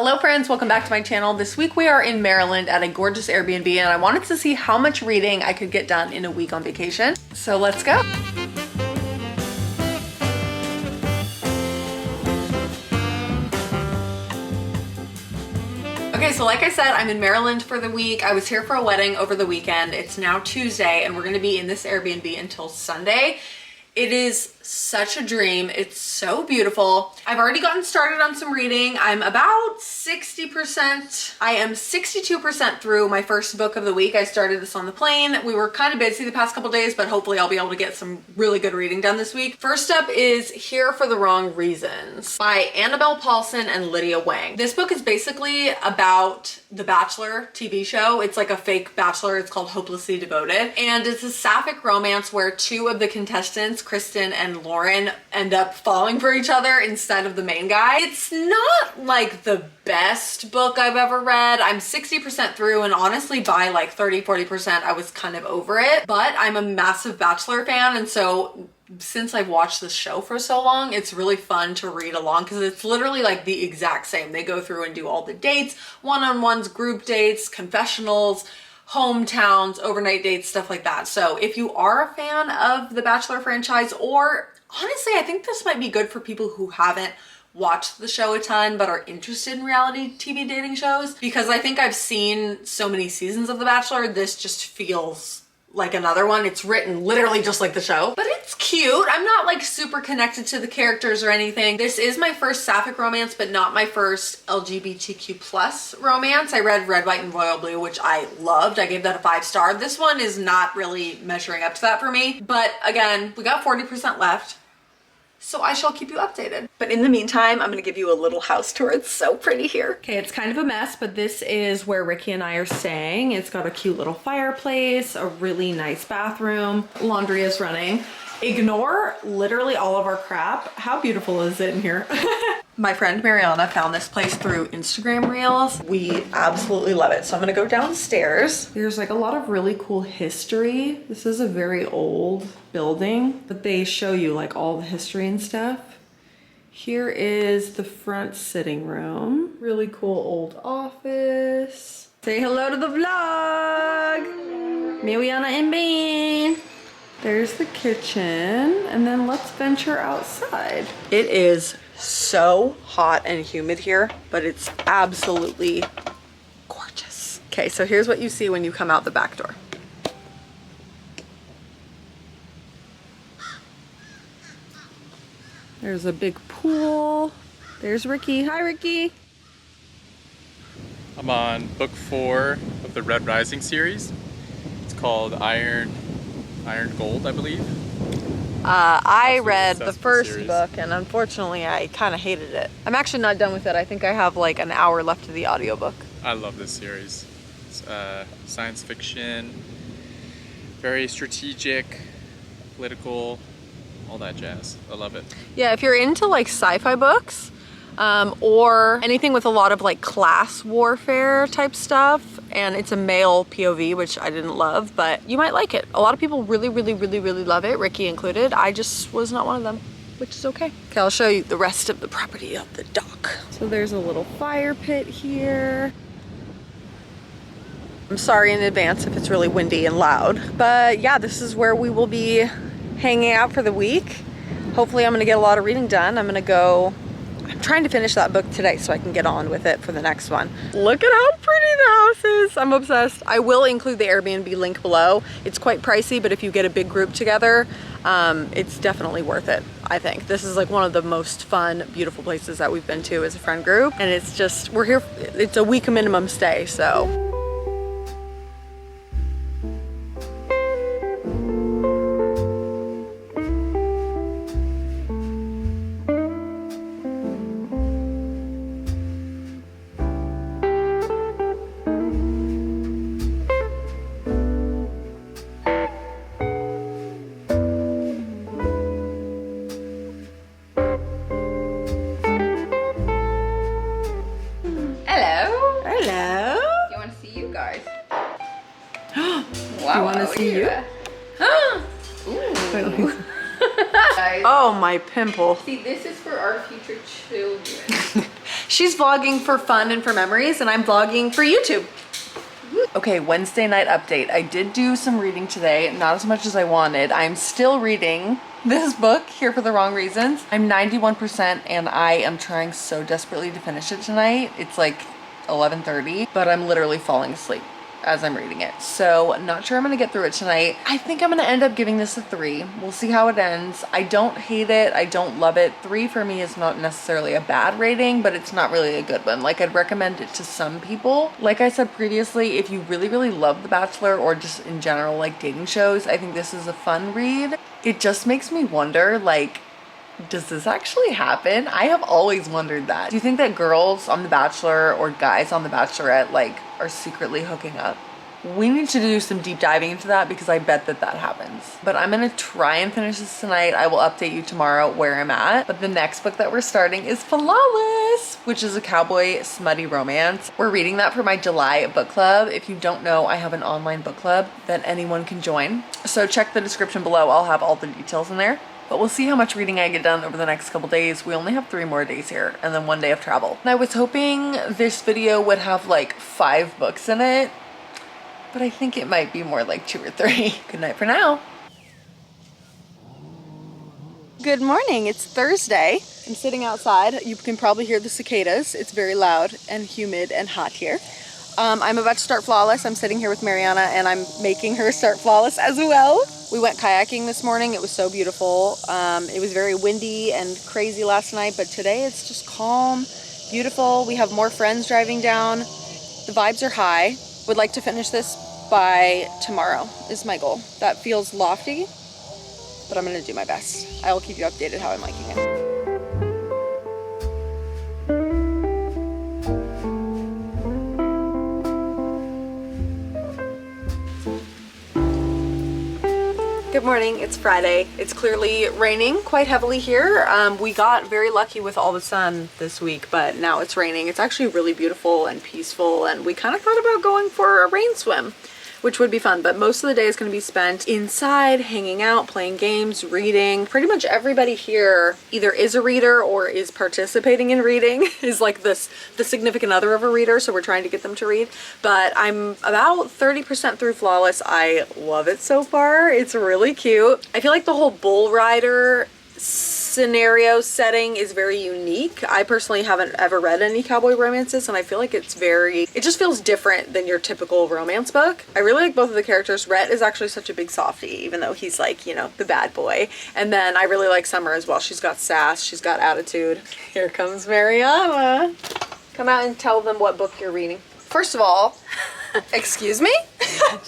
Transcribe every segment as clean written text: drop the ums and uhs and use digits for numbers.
Hello friends, welcome back to my channel. This week we are in Maryland at a gorgeous Airbnb and I wanted to see how much reading I could get done in a week on vacation. So let's go. Okay, so like I said, I'm in Maryland for the week. I was here for a wedding over the weekend. It's now Tuesday and we're gonna be in this Airbnb until Sunday. It is such a dream. It's so beautiful. I've already gotten started on some reading. I'm about 60%. I am 62% through my first book of the week. I started this on the plane. We were kind of busy the past couple days, but hopefully I'll be able to get some really good reading done this week. First up is Here for the Wrong Reasons by Annabelle Paulson and Lydia Wang. This book is basically about The Bachelor TV show. It's like a fake Bachelor. It's called Hopelessly Devoted. And it's a sapphic romance where two of the contestants, Kristen and Lauren, end up falling for each other instead of the main guy. It's not like the best book I've ever read. I'm 60% through and honestly by like 30-40% I was kind of over it, but I'm a massive Bachelor fan, and so since I've watched this show for so long, it's really fun to read along because it's literally like the exact same. They go through and do all the dates, one-on-ones, group dates, confessionals, hometowns, overnight dates, stuff like that. So if you are a fan of the Bachelor franchise, or honestly, I think this might be good for people who haven't watched the show a ton but are interested in reality TV dating shows, because I think I've seen so many seasons of The Bachelor, this just feels like another one. It's written literally just like the show, but it's cute. I'm not like super connected to the characters or anything. This is my first sapphic romance, but not my first LGBTQ plus romance. I read Red, White, and Royal Blue, which I loved. I gave that a 5-star. This one is not really measuring up to that for me, but again, we got 40% left, so I shall keep you updated. But in the meantime, I'm gonna give you a little house tour. It's so pretty here. Okay, it's kind of a mess, but this is where Ricky and I are staying. It's got a cute little fireplace, a really nice bathroom. Laundry is running. Ignore literally all of our crap. How beautiful is it in here? My friend Mariana found this place through Instagram Reels. We absolutely love it. So I'm gonna go downstairs. There's like a lot of really cool history. This is a very old building, but they show you like all the history and stuff. Here is the front sitting room. Really cool old office. Say hello to the vlog. Mariana and Ben. There's the kitchen, and then let's venture outside. It is so hot and humid here, but it's absolutely gorgeous. Okay, so here's what you see when you come out the back door. There's a big pool. There's Ricky. Hi, Ricky. I'm on book 4 of the Red Rising series. It's called Iron Gold, I believe. I read the first book and unfortunately I kind of hated it. I'm actually not done with it. I think I have like an hour left of the audiobook. I love this series. It's science fiction, very strategic, political, all that jazz. I love it. Yeah, if you're into like sci-fi books, or anything with a lot of like class warfare type stuff, and it's a male POV, which I didn't love, but you might like it. A lot of people really love it, Ricky included. I just was not one of them, which is okay. Okay, I'll show you the rest of the property of the dock. So there's a little fire pit here. I'm sorry in advance if it's really windy and loud, but yeah, this is where we will be hanging out for the week. Hopefully I'm gonna get a lot of reading done. I'm trying to finish that book today so I can get on with it for the next one. Look at how pretty the house is. I'm obsessed. I will include the Airbnb link below. It's quite pricey, but if you get a big group together, it's definitely worth it, I think. This is like one of the most fun, beautiful places that we've been to as a friend group. And it's just, we're here, it's a week minimum stay, so. You want to see you? Oh, my pimple. See, this is for our future children. She's vlogging for fun and for memories, and I'm vlogging for YouTube. Okay, Wednesday night update. I did do some reading today, not as much as I wanted. I'm still reading this book, Here for the Wrong Reasons. I'm 91% and I am trying so desperately to finish it tonight. It's like 11:30, but I'm literally falling asleep as I'm reading it. So not sure I'm gonna get through it tonight. I think I'm gonna end up giving this a 3. We'll see how it ends. I don't hate it, I don't love it. 3 for me is not necessarily a bad rating, but it's not really a good one. Like, I'd recommend it to some people. Like I said previously, if you really, really love The Bachelor or just in general like dating shows, I think this is a fun read. It just makes me wonder, like, does this actually happen? I have always wondered that. Do you think that girls on The Bachelor or guys on The Bachelorette like are secretly hooking up? We need to do some deep diving into that because I bet that that happens. But I'm gonna try and finish this tonight. I will update you tomorrow where I'm at. But the next book that we're starting is Flawless, which is a cowboy smutty romance. We're reading that for my July book club. If you don't know, I have an online book club that anyone can join. So check the description below. I'll have all the details in there. But we'll see how much reading I get done over the next couple days. We only have 3 more days here and then 1 day of travel. And I was hoping this video would have like 5 books in it, but I think it might be more like 2 or 3. Good night for now. Good morning, it's Thursday. I'm sitting outside. You can probably hear the cicadas. It's very loud and humid and hot here. I'm about to start Flawless. I'm sitting here with Mariana and I'm making her start Flawless as well. We went kayaking this morning. It was so beautiful. It was very windy and crazy last night, but today it's just calm, beautiful. We have more friends driving down. The vibes are high. Would like to finish this by tomorrow is my goal. That feels lofty, but I'm gonna do my best. I will keep you updated how I'm liking it. Good morning, it's Friday. It's clearly raining quite heavily here. We got very lucky with all the sun this week, but now it's raining. It's actually really beautiful and peaceful, and we kind of thought about going for a rain swim, which would be fun, but most of the day is going to be spent inside, hanging out, playing games, reading. Pretty much everybody here either is a reader or is participating in reading, is like the significant other of a reader, so we're trying to get them to read. But I'm about 30% through Flawless. I love it so far. It's really cute. I feel like the whole bull rider scenario setting is very unique. I personally haven't ever read any cowboy romances, and I feel like it just feels different than your typical romance book. I really like both of the characters. Rhett is actually such a big softie, even though he's like, you know, the bad boy. And then I really like Summer as well. She's got sass, she's got attitude. Here comes Mariana. Come out and tell them what book you're reading. First of all, excuse me?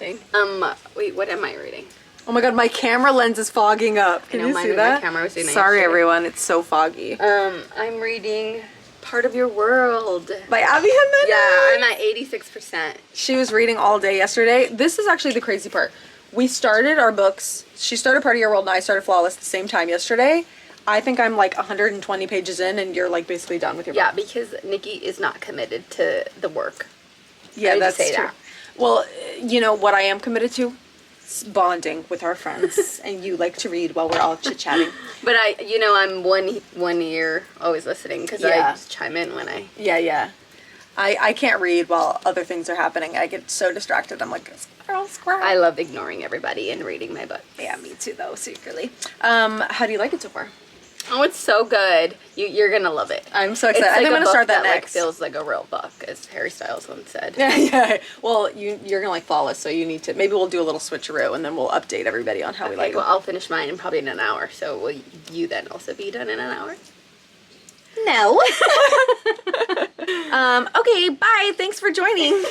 Wait, what am I reading? Oh my god, my camera lens is fogging up. Can you see that? My camera was doing Sorry everyone, it's so foggy. I'm reading Part of Your World by Abby Jimenez. Yeah, I'm at 86%. She was reading all day yesterday. This is actually the crazy part. We started our books. She started Part of Your World and I started Flawless at the same time yesterday. I think I'm like 120 pages in and you're like basically done with your book. Yeah, because Niki is not committed to the work. Yeah, that's true. Well, you know what I am committed to? Bonding with our friends and you like to read while we're all chit-chatting. But I'm one ear always listening because I just chime in when I... Yeah. I can't read while other things are happening. I get so distracted. I'm like, squirrel. I love ignoring everybody and reading my book. Yeah, me too though, secretly. How do you like it so far? Oh, it's so good. You're gonna love it. I'm so excited. I think I'm gonna start that next. Like, feels like a real book, as Harry Styles once said. Yeah. Well, you're gonna like Flawless, so you need to. Maybe we'll do a little switcheroo, and then we'll update everybody on how we like it. Well, I'll finish mine in probably an hour. So will you then also be done in an hour? No. Okay. Bye. Thanks for joining.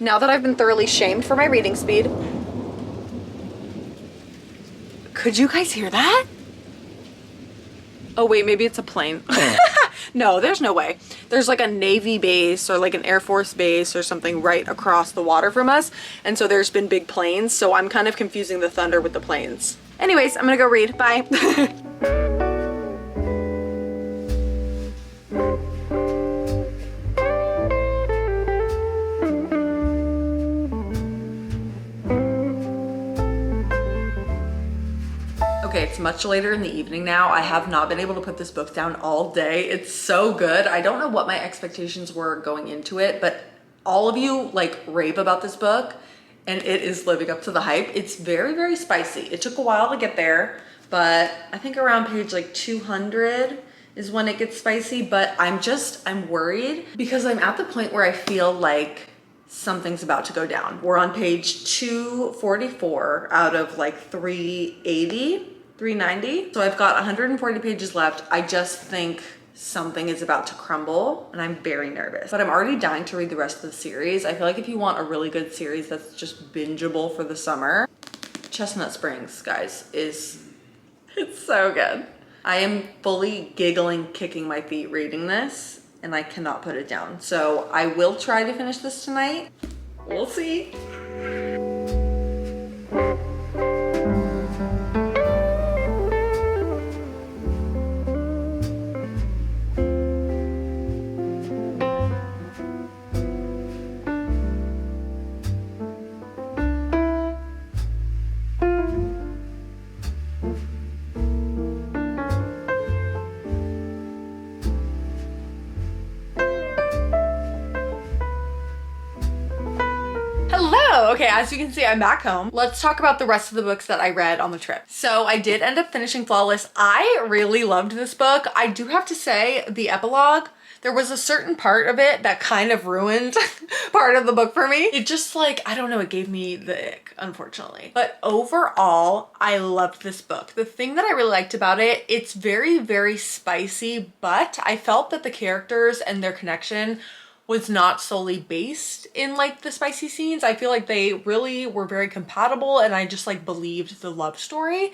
Now that I've been thoroughly shamed for my reading speed, could you guys hear that? Oh wait, maybe it's a plane. No, there's no way. There's like a Navy base or like an Air Force base or something right across the water from us. And so there's been big planes. So I'm kind of confusing the thunder with the planes. Anyways, I'm gonna go read. Bye. Okay, it's much later in the evening now. I have not been able to put this book down all day. It's so good. I don't know what my expectations were going into it, but all of you like rave about this book and it is living up to the hype. It's very, very spicy. It took a while to get there, but I think around page like 200 is when it gets spicy, but I'm worried because I'm at the point where I feel like something's about to go down. We're on page 244 out of like 380, 390. So I've got 140 pages left. I just think something is about to crumble and I'm very nervous, but I'm already dying to read the rest of the series. I feel like if you want a really good series that's just bingeable for the summer, Chestnut Springs, guys, it's so good. I am fully giggling, kicking my feet reading this and I cannot put it down. So I will try to finish this tonight. We'll see. Okay, as you can see, I'm back home. Let's talk about the rest of the books that I read on the trip. So I did end up finishing Flawless. I really loved this book. I do have to say the epilogue, there was a certain part of it that kind of ruined part of the book for me. It just like, I don't know, it gave me the ick, unfortunately. But overall, I loved this book. The thing that I really liked about it, it's very, very spicy, but I felt that the characters and their connection was not solely based in like the spicy scenes. I feel like they really were very compatible and I just like believed the love story.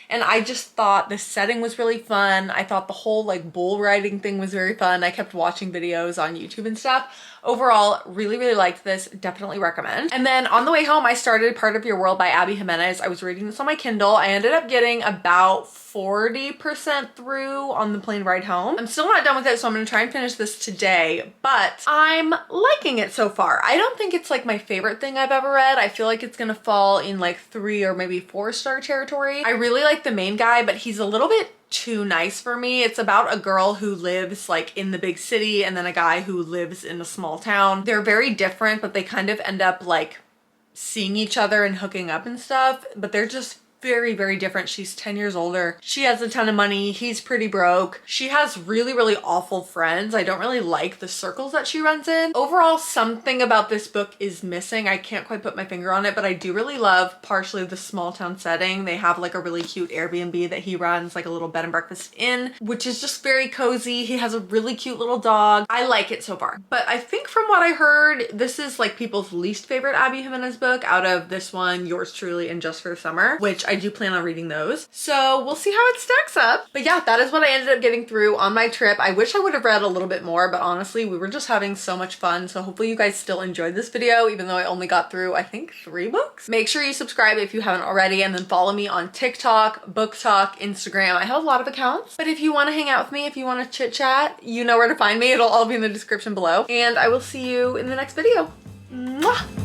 And I just thought the setting was really fun. I thought the whole like bull riding thing was very fun. I kept watching videos on YouTube and stuff. Overall, really, really liked this. Definitely recommend. And then on the way home, I started Part of Your World by Abby Jimenez. I was reading this on my Kindle. I ended up getting about 40% through on the plane ride home. I'm still not done with it, so I'm gonna try and finish this today, but I'm liking it so far. I don't think it's like my favorite thing I've ever read. I feel like it's gonna fall in like 3 or maybe 4-star territory. I really like the main guy, but he's a little bit too nice for me. It's about a girl who lives like in the big city and then a guy who lives in a small town. They're very different, but they kind of end up like seeing each other and hooking up and stuff, but they're just very, very different. She's 10 years older. She has a ton of money. He's pretty broke. She has really, really awful friends. I don't really like the circles that she runs in. Overall, something about this book is missing. I can't quite put my finger on it, but I do really love partially the small town setting. They have like a really cute Airbnb that he runs, like a little bed and breakfast inn, which is just very cozy. He has a really cute little dog. I like it so far. But I think from what I heard, this is like people's least favorite Abby Jimenez book out of this one, Yours Truly, and Just for the Summer, which I do plan on reading those. So we'll see how it stacks up. But yeah, that is what I ended up getting through on my trip. I wish I would have read a little bit more, but honestly, we were just having so much fun. So hopefully you guys still enjoyed this video, even though I only got through, I think, 3 books. Make sure you subscribe if you haven't already, and then follow me on TikTok, Book Talk, Instagram. I have a lot of accounts, but if you want to hang out with me, if you want to chit chat, you know where to find me. It'll all be in the description below. And I will see you in the next video. Mwah!